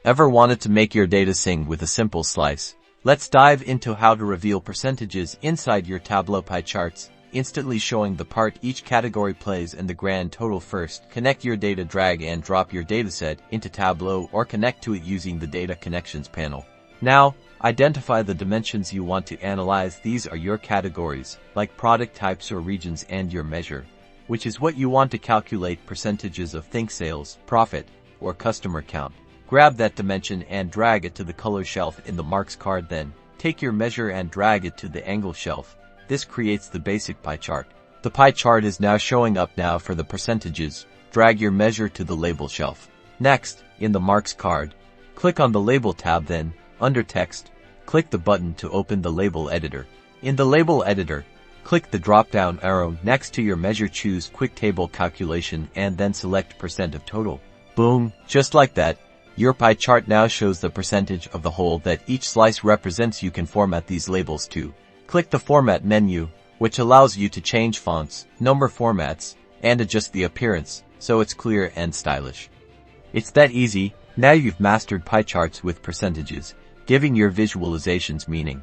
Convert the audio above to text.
Ever wanted to make your data sing with a simple slice? Let's dive into how to reveal percentages inside your Tableau pie charts, instantly showing the part each category plays and the grand total. First, connect your data. Drag and drop your dataset into Tableau or connect to it using the Data Connections panel. Now, identify the dimensions you want to analyze. These are your categories, like product types or regions, and your measure, which is what you want to calculate percentages of. Think sales, profit, or customer count. Grab that dimension and drag it to the color shelf in the marks card. Then, take your measure and drag it to the angle shelf. This creates the basic pie chart. The pie chart is now showing up. Now for the percentages, drag your measure to the label shelf. Next, in the marks card, click on the label tab. Then, under text, click the button to open the label editor. In the label editor, click the drop-down arrow next to your measure, choose Quick Table Calculation, and then select % of total. Boom, just like that. Your pie chart now shows the percentage of the whole that each slice represents. You can format these labels too. Click the Format menu, which allows you to change fonts, number formats, and adjust the appearance, so it's clear and stylish. It's that easy. Now you've mastered pie charts with percentages, giving your visualizations meaning.